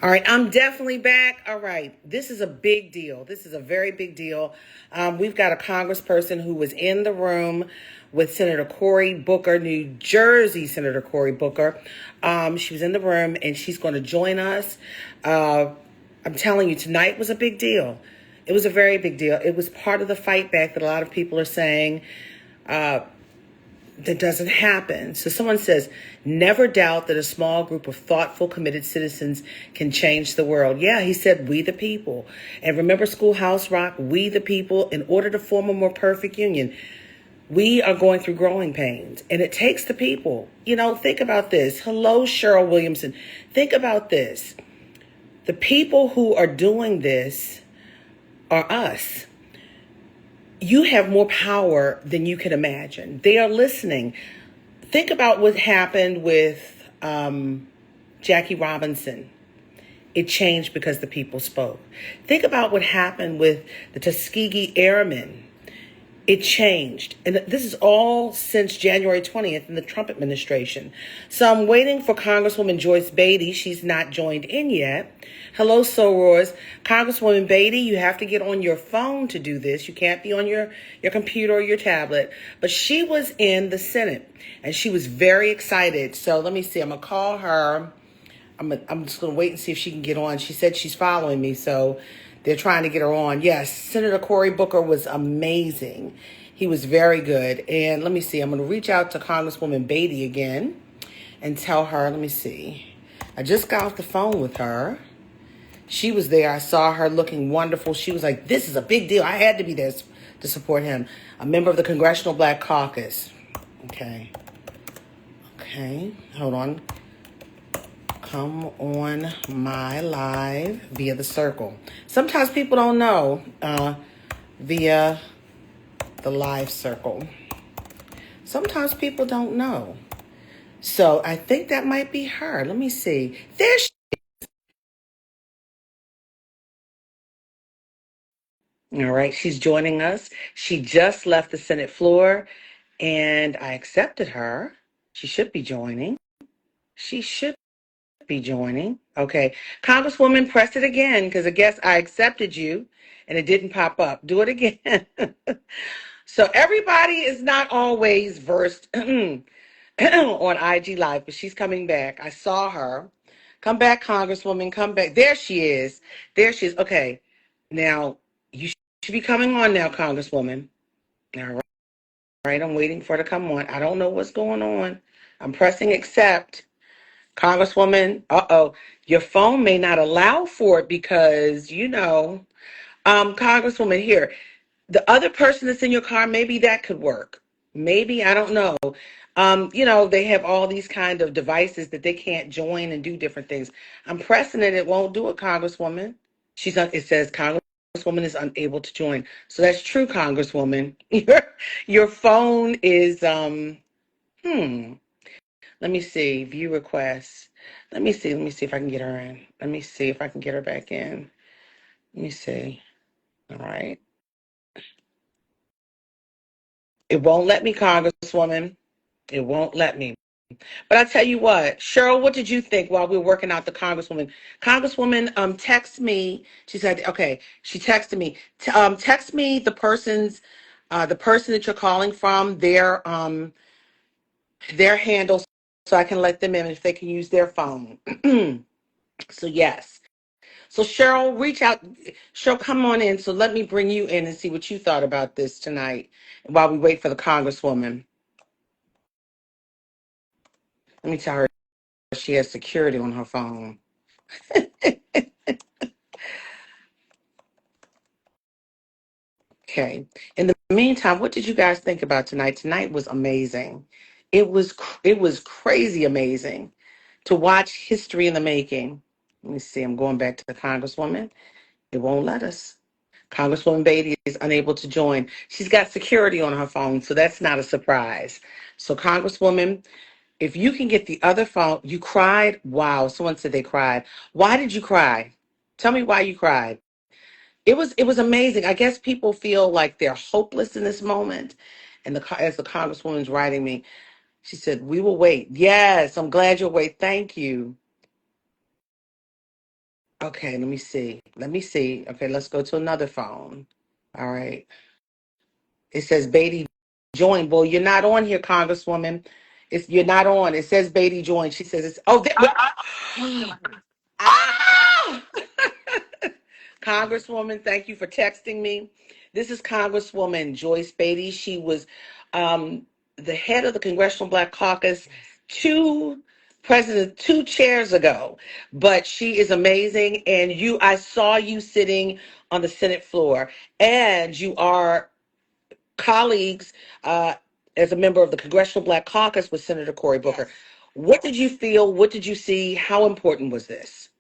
All right, I'm definitely back. All right, this is a big deal. This is a very big deal. We've got a congressperson who was in the room with Senator Cory Booker, New Jersey Senator Cory Booker. She was in the room and she's going to join us. I'm telling you, tonight was a big deal. It was a very big deal. It was part of the fight back that a lot of people are saying that doesn't happen. So someone says, never doubt that a small group of thoughtful, committed citizens can change the world. Yeah, he said, we the people. And remember Schoolhouse Rock, we the people, in order to form a more perfect union. We are going through growing pains, and it takes the people. You know, think about this. Hello, Cheryl Williamson. Think about this. The people who are doing this are us. You have more power than you can imagine. They are listening. Think about what happened with Jackie Robinson. It changed because the people spoke. Think about what happened with the Tuskegee Airmen. It changed. And this is all since January 20th in the Trump administration. So I'm waiting for Congresswoman Joyce Beatty. She's not joined in yet. Hello, Sorors. Congresswoman Beatty, you have to get on your phone to do this. You can't be on your computer or your tablet. But she was in the Senate and she was very excited. So let me see. I'm going to call her. I'm just going to wait and see if she can get on. She said she's following me, so they're trying to get her on. Yes, Senator Cory Booker was amazing. He was very good. And let me see. I'm going to reach out to Congresswoman Beatty again and tell her, let me see. I just got off the phone with her. She was there. I saw her looking wonderful. She was like, this is a big deal. I had to be there to support him. A member of the Congressional Black Caucus. Okay. Hold on. Come on my live via the circle. Sometimes people don't know via the live circle. Sometimes people don't know. So I think that might be her. Let me see. There she is. All right, she's joining us. She just left the Senate floor and I accepted her. She should be joining. She should be joining. Okay. Congresswoman, press it again because I guess I accepted you and it didn't pop up. Do it again. So everybody is not always versed on IG Live, but she's coming back. I saw her. Come back, Congresswoman. Come back. There she is. There she is. Okay. Now, you should be coming on now, Congresswoman. All right. I'm waiting for her to come on. I don't know what's going on. I'm pressing accept. Congresswoman, your phone may not allow for it because, Congresswoman, here, the other person that's in your car, maybe that could work. Maybe, I don't know. They have all these kind of devices that they can't join and do different things. I'm pressing it. It won't do it, Congresswoman. It says Congresswoman is unable to join. So that's true, Congresswoman. Your phone is, let me see, view requests. Let me see if I can get her in. Let me see if I can get her back in. Let me see. All right. It won't let me, Congresswoman. It won't let me. But I tell you what, Cheryl, what did you think while we were working out the Congresswoman? Congresswoman, text me. She said, okay, she texted me. Text me the person that you're calling from, their handle, so I can let them in if they can use their phone. So yes. So Cheryl, reach out. Cheryl, come on in. So let me bring you in and see what you thought about this tonight while we wait for the Congresswoman. Let me tell her she has security on her phone. Okay. In the meantime, what did you guys think about tonight? Tonight was amazing. It was crazy amazing to watch history in the making. Let me see. I'm going back to the Congresswoman. It won't let us. Congresswoman Beatty is unable to join. She's got security on her phone, so that's not a surprise. So, Congresswoman, if you can get the other phone, you cried. Wow, someone said they cried. Why did you cry? Tell me why you cried. It was amazing. I guess people feel like they're hopeless in this moment. And as the Congresswoman's writing me, she said, "We will wait." Yes, I'm glad you'll wait. Thank you. Okay, let me see. Let me see. Okay, let's go to another phone. All right. It says Beatty joined. Well, you're not on here, Congresswoman. You're not on. It says Beatty joined. She says it's ah! Congresswoman, thank you for texting me. This is Congresswoman Joyce Beatty. She was the head of the Congressional Black Caucus two chairs ago, but she is amazing. And I saw you sitting on the Senate floor, and you are colleagues as a member of the Congressional Black Caucus with Senator Cory Booker. Yes. What did you feel? What did you see? How important was this?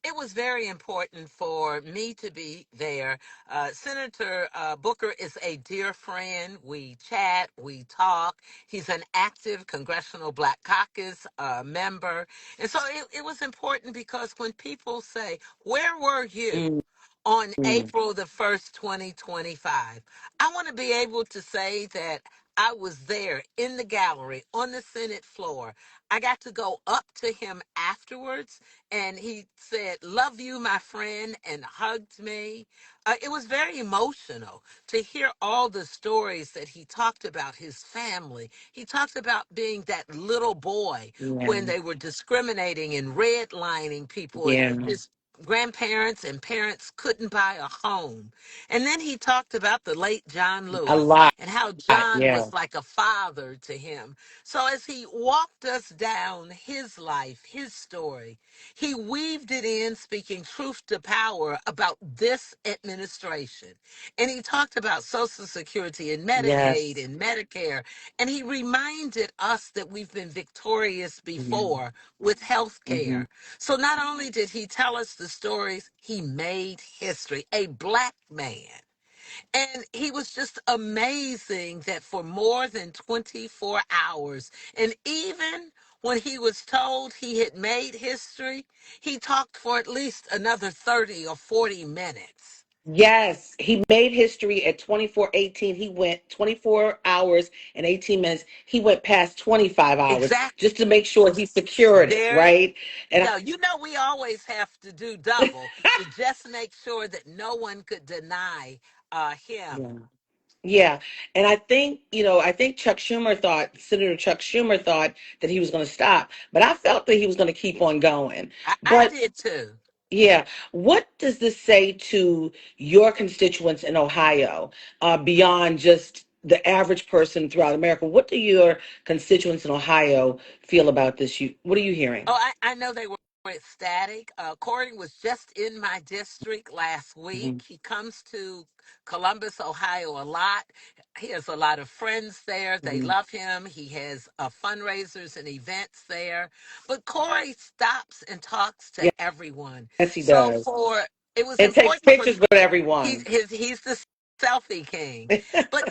It was very important for me to be there. Senator Booker is a dear friend. We chat, we talk. He's an active Congressional Black Caucus member. And so it was important because when people say, "Where were you Mm, on mm. April the 1st, 2025?" I want to be able to say that I was there in the gallery on the Senate floor. I got to go up to him afterwards and he said, "Love you, my friend," and hugged me. It was very emotional to hear all the stories that he talked about his family. He talked about being that little boy Yeah, when they were discriminating and redlining people, and yeah, his grandparents and parents couldn't buy a home. And then he talked about the late John a Lewis lot. and how John Yeah, was like a father to him. So as he walked us down his life, his story, he weaved it in, speaking truth to power about this administration. And he talked about Social Security and Medicaid yes, and Medicare. And he reminded us that we've been victorious yeah, before with health hmm care. So not only did he tell us the stories, he made history, a black man. And he was just amazing that for more than 24 hours, and even when he was told he had made history, he talked for at least another 30 or 40 minutes. yes. He made history at 24:18. He went 24 hours and 18 minutes. He went past 25 hours Exactly. just to make sure he secured it, There right? you And go. You know, we always have to do double to just make sure that no one could deny him. yeah. Yeah, and I think Senator Chuck Schumer thought that he was going to stop, but I felt that he was going to keep on going. I But did too. yeah, what does this say to your constituents in Ohio, beyond just the average person throughout America? What do your constituents in Ohio feel about this? What are you hearing? Oh, I know they were ecstatic. Cory was just in my district last Hmm. week. He comes to Columbus, Ohio a lot. He has a lot of friends there. They Hmm. love him. He has fundraisers and events there. But Cory stops and talks to everyone. Yes, he So does, it was and takes important for pictures with everyone. he's the selfie king. But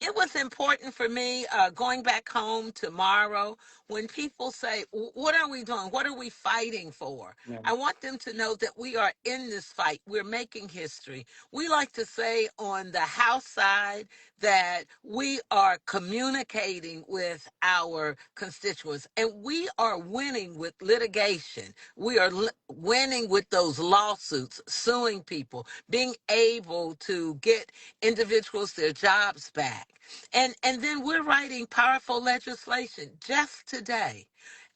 it was important for me going back home tomorrow when people say, "What are we doing? What are we fighting for?" Yeah. I want them to know that we are in this fight. We're making history. We like to say on the House side that we are communicating with our constituents and we are winning with litigation. We are winning with those lawsuits, suing people, being able to get individuals their jobs back. And then we're writing powerful legislation just today.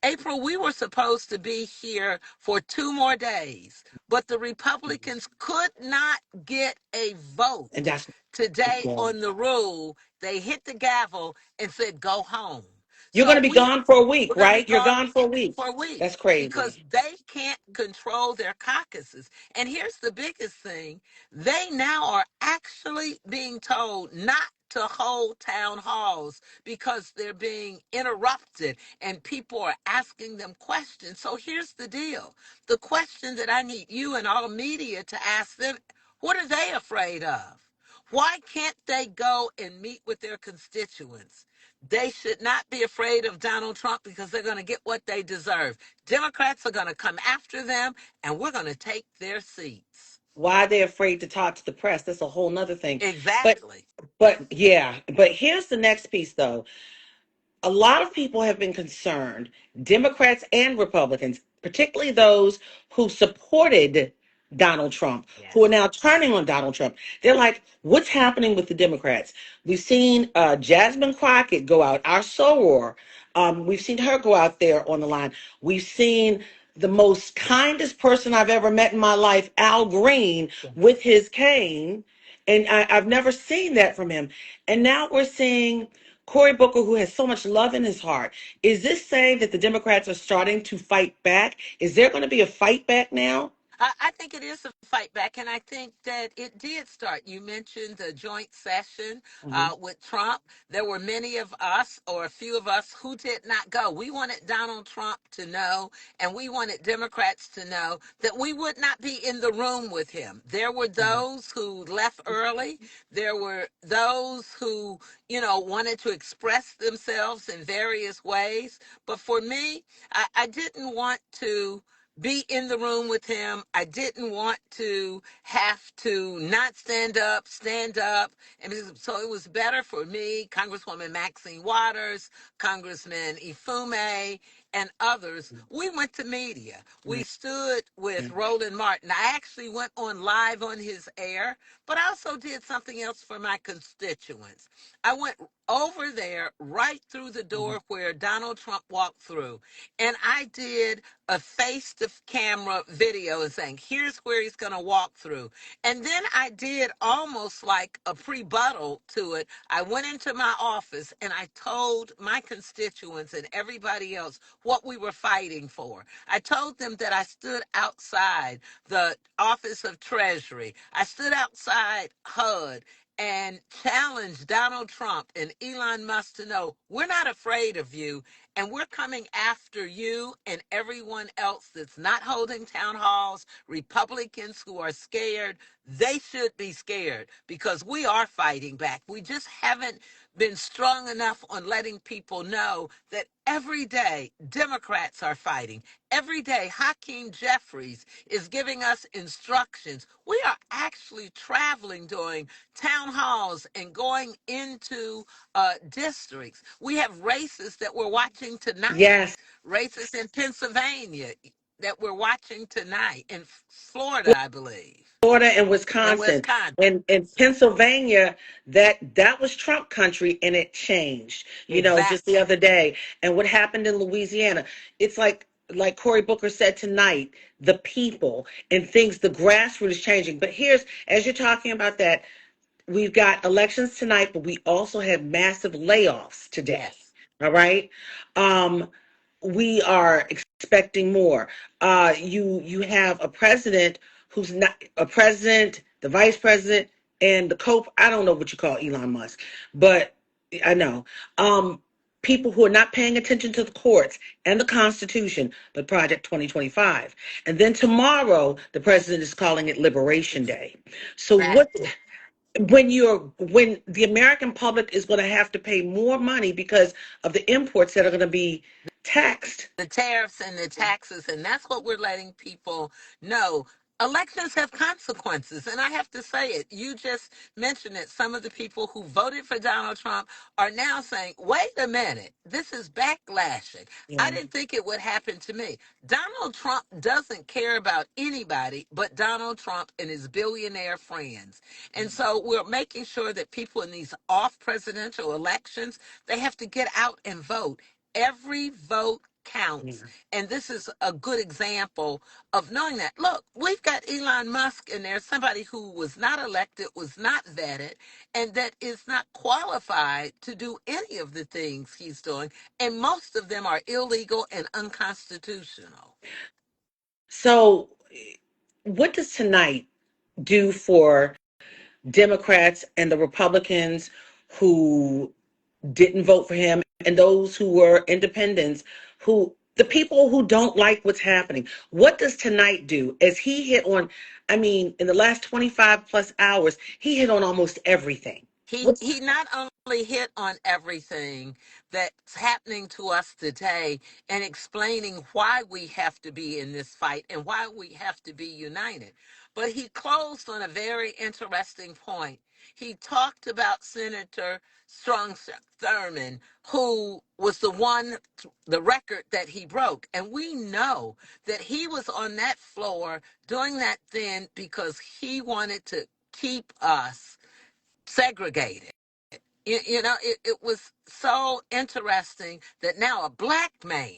April, we were supposed to be here for 2 more days, but the Republicans could not get a And vote that's today yeah. on the rule. They hit the gavel and said, "Go home." You're going So to be gone for a week, we're going to be right? You're gone gone for a week. for a week That's because crazy. they can't control their caucuses. And here's the biggest thing: they now are actually being told not to hold town halls because they're being interrupted and people are asking them questions. So here's the deal: the question that I need you and all media to ask them, what are they afraid of? Why can't they go and meet with their constituents? They should not be afraid of Donald Trump because they're going to get what they deserve. Democrats are going to come after them and we're going to take their seats. Why are they afraid to talk to the press? That's a whole nother thing. But Exactly. but here's the next piece though. A lot of people have been concerned, Democrats and Republicans, particularly those who supported Donald Trump, who are Yes. now turning on Donald Trump. They're like, what's happening with the Democrats? We've seen Jasmine Crockett go out, our soror. We've seen her go out there on the line. We've seen the most kindest person I've ever met in my life, Al Green, with Yes. his cane. And I've never seen that from him. And now we're seeing Cory Booker, who has so much love in his heart. Is this saying that the Democrats are starting to fight back? Is there going to be a fight back now? I think it is a fight back, and I think that it did start. You mentioned the joint session Mhm. with Trump. There were many of us, or a few of us, who did not go. We wanted Donald Trump to know, and we wanted Democrats to know that we would not be in the room with him. There were Mhm. those who left early. There were those who, wanted to express themselves in various ways. But for me, I didn't want to be in the room with him. I didn't want to have to not stand up, stand up. And so it was better for me, Congresswoman Maxine Waters, Congressman Ifume, and others. We went to media. We stood with Roland Martin. I actually went on live on his air, but I also did something else for my constituents. I went over there right through the door where Donald Trump walked through, and I did a face to camera video and saying, here's where he's going to walk through. And then I did almost like a prebuttal to it. I went into my office and I told my constituents and everybody else what we were fighting for. I told them that I stood outside the Office of Treasury. I stood outside HUD and challenged Donald Trump and Elon Musk to know we're not afraid of you, and we're coming after you and everyone else that's not holding town halls, Republicans who are scared. They should be scared because we are fighting back. We just haven't been strong enough on letting people know that every day Democrats are fighting. Every day Hakeem Jeffries is giving us instructions. We are actually traveling, doing town halls and going into districts. We have races that we're watching tonight, Yes, races in Pennsylvania that we're watching tonight, in Florida, I believe, Florida and and Wisconsin Wisconsin. and Pennsylvania, that was Trump country and it changed, just the Exactly. other day. And what happened in Louisiana, it's like Cory Booker said tonight, the people and things, the grassroots is changing. But here's, as you're talking about that, we've got elections tonight, but we also have massive layoffs today. Yes. All right. Um, we are expecting more. You have a president who's not a president, the vice president, and the co. I don't know what you call Elon Musk, but I know. People who are not paying attention to the courts and the Constitution, but Project 2025. And then tomorrow, the president is calling it Liberation Day. So what? Exactly. When the American public is going to have to pay more money because of the imports that are going to be taxed. The tariffs and the taxes, and that's what we're letting people know. Elections have consequences, and I have to say it. You just mentioned it. Some of the people who voted for Donald Trump are now saying, wait a minute, this is backlashing. I Yeah. didn't think it would happen to me. Donald Trump doesn't care about anybody but Donald Trump and his billionaire friends. And so we're making sure that people in these off presidential elections, they have to get out and vote. Every vote counts. Yeah. And this is a good example of knowing that. Look, we've got Elon Musk in there, somebody who was not elected, was not vetted, and that is not qualified to do any of the things he's doing. And most of them are illegal and unconstitutional. So, what does tonight do for Democrats and the Republicans who didn't vote for him and those who were independents, who the people who don't like what's happening? What does tonight do? As he hit on, I mean, in the last 25 plus hours, he hit on almost everything. What's He not only hit on everything that's happening to us today and explaining why we have to be in this fight and why we have to be united, but he closed on a very interesting point. He talked about Senator Strom Thurmond, who was the record that he broke. And we know that he was on that floor doing that then because he wanted to keep us segregated. It was so interesting that now a black man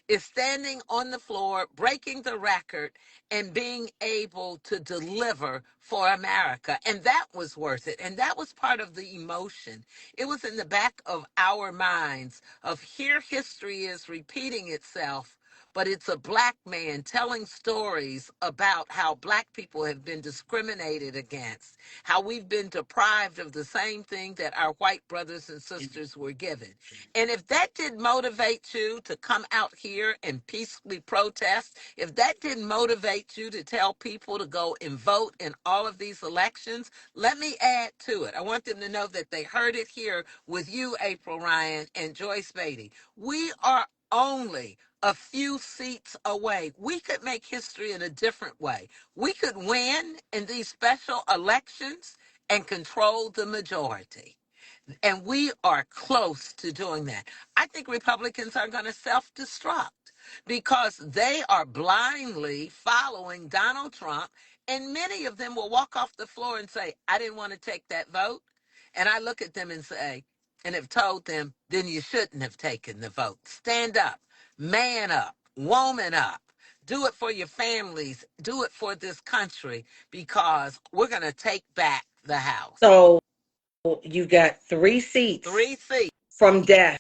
is standing on the floor, breaking the record, and being able to deliver for America. And that was worth it. And that was part of the emotion. It was in the back of our minds of here history is repeating itself. But it's a black man telling stories about how black people have been discriminated against, how we've been deprived of the same thing that our white brothers and sisters were given. And if that didn't motivate you to come out here and peacefully protest, if that didn't motivate you to tell people to go and vote in all of these elections, let me add to it. I want them to know that they heard it here with you, April Ryan and Joyce Beatty. We are only a few seats away. We could make history in a different way. We could win in these special elections and control the majority. And we are close to doing that. I think Republicans are going to self destruct because they are blindly following Donald Trump. And many of them will walk off the floor and say, I didn't want to take that vote. And I look at them and say, and have told them, then you shouldn't have taken the vote. Stand up, man up, woman up. Do it for your families. Do it for this country because we're going to take back the House. So you got 3 seats 3 seats. from death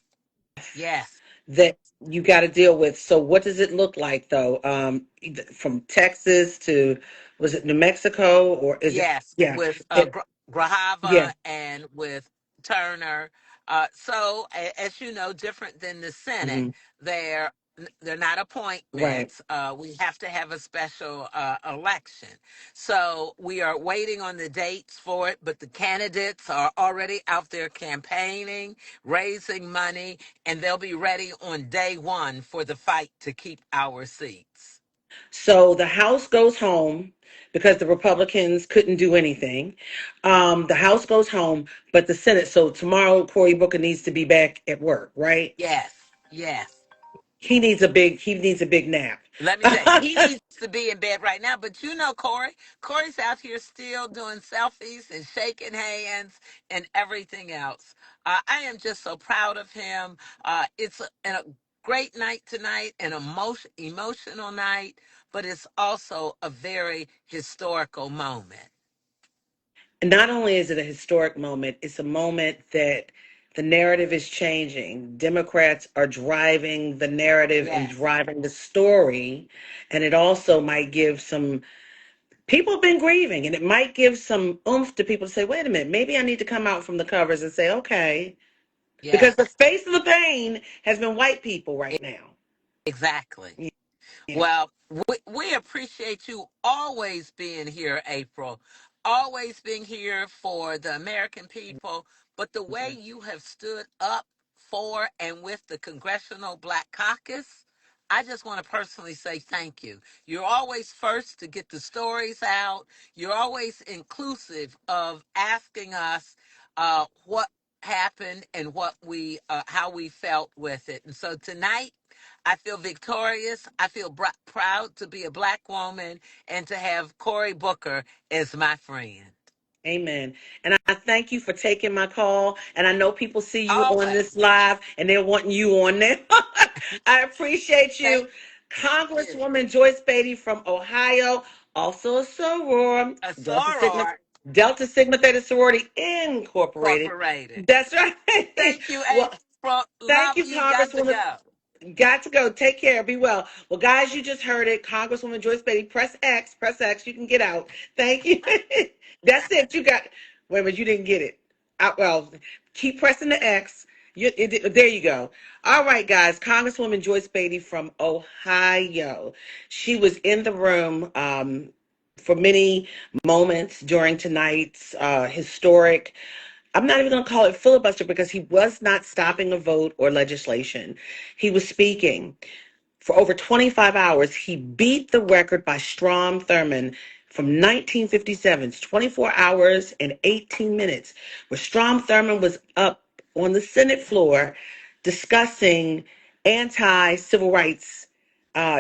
Yes. that you got to deal with. So what does it look like though? From Texas to, was it New Mexico, or is it? Yes, Yeah, with it, yeah. Grahava and with Turner. As you know, different than the Senate, Hmm. they're they're not Right. appointments. We have to have a special election. So we are waiting on the dates for it, but the candidates are already out there campaigning, raising money, and they'll be ready on day one for the fight to keep our seats. So the House goes home because the Republicans couldn't do anything. The House goes home, but the Senate. So tomorrow, Cory Booker needs to be back at work, right? Yes, yes. He needs a big nap. Let me tell you, he needs to be in bed right now. But you know, Cory, Cory's out here still doing selfies and shaking hands and everything else. I am just so proud of him. It's a great night tonight, an emotional night, but it's also a very historical moment. And not only is it a historic moment, it's a moment that the narrative is changing. Democrats are driving the narrative and Yes, driving the story. And it also might give some people have been grieving, and it might give some oomph to people to say, wait a minute, maybe I need to come out from the covers and say, okay, because the yes, face of the pain has been white people right now. exactly. Yeah. Well, we appreciate you always being here, April, always being here for the American people. But the way you have stood up for and with the Congressional Black Caucus, I just want to personally say thank you. You're always first to get the stories out. You're always inclusive of asking us what happened and how we felt with it. And so tonight, I feel victorious. I feel proud to be a black woman and to have Cory Booker as my friend. Amen. And I thank you for taking my call. And I know people see you on Always. this live and they're wanting you on there. I appreciate Thank you. you. Congresswoman Joyce Beatty from Ohio, also a soror, A Delta Sigma, soror Delta Sigma Theta Sorority Incorporated. incorporated. That's right. Thank you, Well, April. thank Love you, you. Got to Congresswoman. go. Got to go. Take care. Be well. Well, guys, you just heard it. Congresswoman Joyce Beatty. Press X. Press X. You can get out. Thank you. That's it. You got. Wait a minute. You didn't get it. Well, keep pressing the X. There you go. All right, guys. Congresswoman Joyce Beatty from Ohio. She was in the room for many moments during tonight's historic. I'm not even going to call it filibuster because he was not stopping a vote or legislation. He was speaking For over 25 hours, he beat the record by Strom Thurmond from 1957's 24 hours and 18 minutes, where Strom Thurmond was up on the Senate floor discussing anti-civil rights.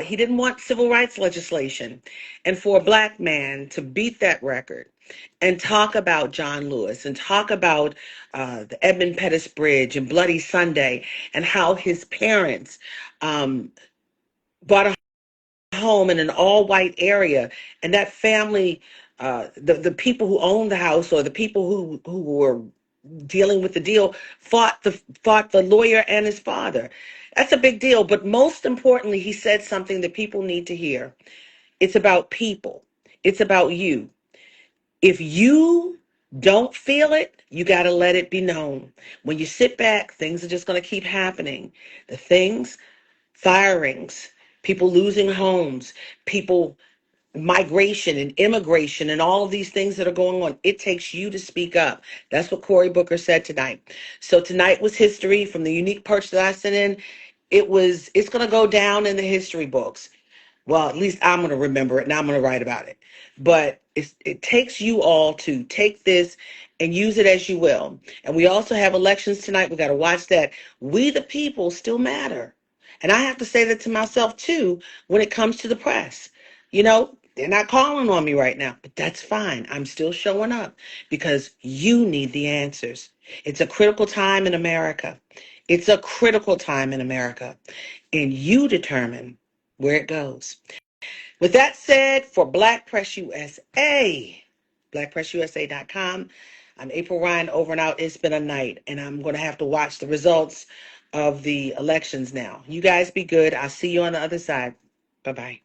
He didn't want civil rights legislation. And for a black man to beat that record and talk about John Lewis and talk about the Edmund Pettus Bridge and Bloody Sunday and how his parents bought a home in an all-white area, and that family, the people who owned the house or the people who were dealing with the deal fought the lawyer and his father. That's a big deal. But most importantly, he said something that people need to hear. It's about people. It's about you. If you don't feel it, you got to let it be known. When you sit back, things are just going to keep happening. The things, firings, people losing homes, people, migration and immigration and all of these things that are going on. It takes you to speak up. That's what Cory Booker said tonight. So tonight was history from the unique perch that I sent in. It's going to go down in the history books. Well, at least I'm going to remember it and I'm going to write about it. But it takes you all to take this and use it as you will. And we also have elections tonight. We got to watch that. We, the people, still matter. And I have to say that to myself, too, when it comes to the press. You know, they're not calling on me right now, but that's fine. I'm still showing up because you need the answers. It's a critical time in America. It's a critical time in America. And you determine where it goes. With that said, for Black Press USA, blackpressusa.com, I'm April Ryan, over and out. It's been a night, and I'm going to have to watch the results of the elections now. You guys be good. I'll see you on the other side. Bye-bye.